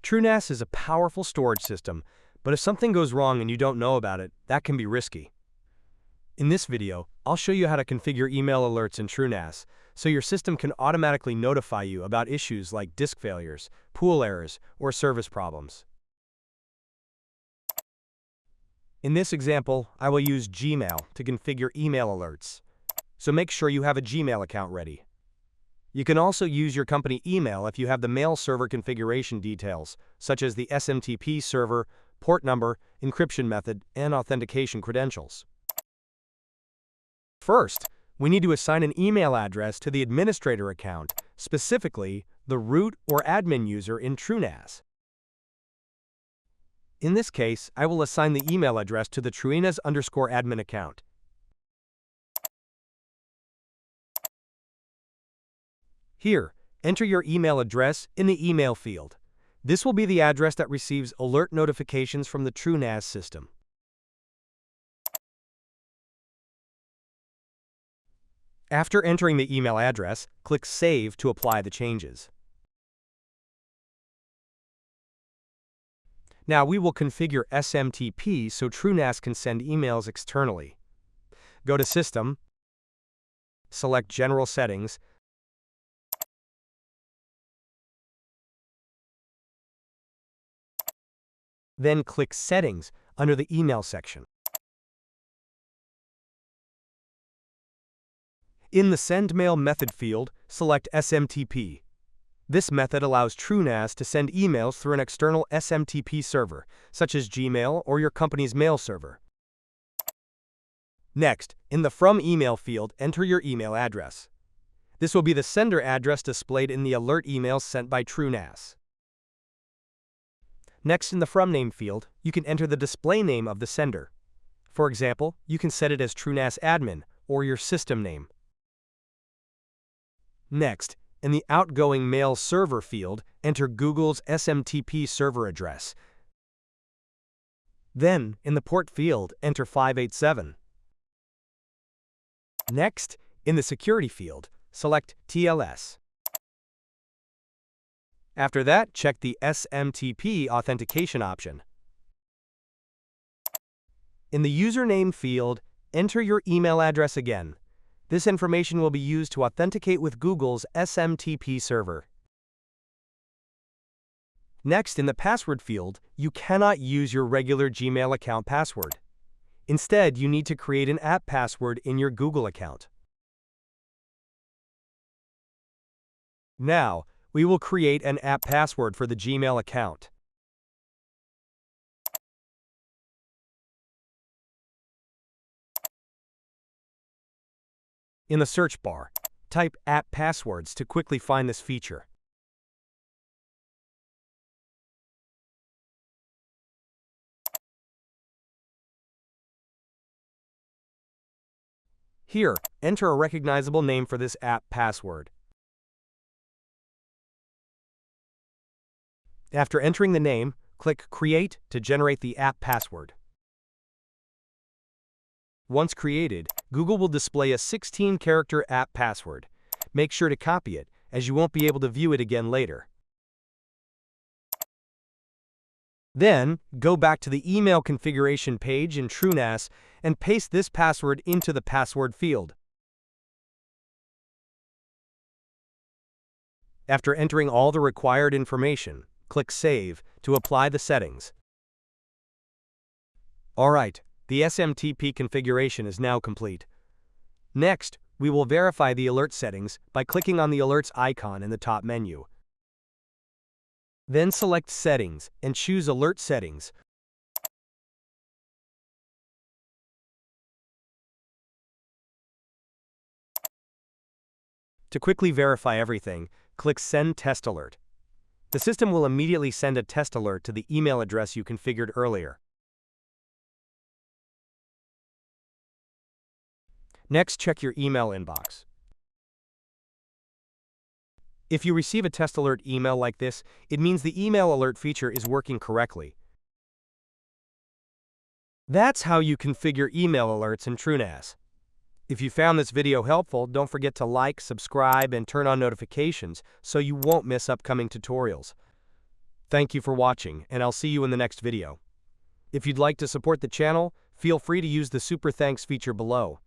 TrueNAS is a powerful storage system, but if something goes wrong and you don't know about it, that can be risky. In this video, I'll show you how to configure email alerts in TrueNAS so your system can automatically notify you about issues like disk failures, pool errors, or service problems. In this example, I will use Gmail to configure email alerts, so make sure you have a Gmail account ready. You can also use your company email if you have the mail server configuration details, such as the SMTP server, port number, encryption method, and authentication credentials. First, we need to assign an email address to the administrator account, specifically the root or admin user in TrueNAS. In this case, I will assign the email address to the TrueNAS_admin account. Here, enter your email address in the email field. This will be the address that receives alert notifications from the TrueNAS system. After entering the email address, click Save to apply the changes. Now we will configure SMTP so TrueNAS can send emails externally. Go to System, select General Settings, then click Settings under the Email section. In the Send Mail Method field, select SMTP. This method allows TrueNAS to send emails through an external SMTP server, such as Gmail or your company's mail server. Next, in the From Email field, enter your email address. This will be the sender address displayed in the alert emails sent by TrueNAS. Next, in the From Name field, you can enter the display name of the sender. For example, you can set it as TrueNAS Admin or your system name. Next, in the Outgoing Mail Server field, enter Google's SMTP server address. Then, in the Port field, enter 587. Next, in the Security field, select TLS. After that, check the SMTP authentication option. In the Username field, enter your email address again. This information will be used to authenticate with Google's SMTP server. Next, in the Password field, you cannot use your regular Gmail account password. Instead, you need to create an app password in your Google account. Now, we will create an app password for the Gmail account. In the search bar, type App Passwords to quickly find this feature. Here, enter a recognizable name for this app password. After entering the name, click Create to generate the app password. Once created, Google will display a 16-character app password. Make sure to copy it, as you won't be able to view it again later. Then, go back to the email configuration page in TrueNAS and paste this password into the password field. After entering all the required information, click Save to apply the settings. Alright, the SMTP configuration is now complete. Next, we will verify the alert settings by clicking on the alerts icon in the top menu. Then select Settings and choose Alert Settings. To quickly verify everything, click Send Test Alert. The system will immediately send a test alert to the email address you configured earlier. Next, check your email inbox. If you receive a test alert email like this, it means the email alert feature is working correctly. That's how you configure email alerts in TrueNAS. If you found this video helpful, don't forget to like, subscribe, and turn on notifications so you won't miss upcoming tutorials. Thank you for watching, and I'll see you in the next video. If you'd like to support the channel, feel free to use the Super Thanks feature below.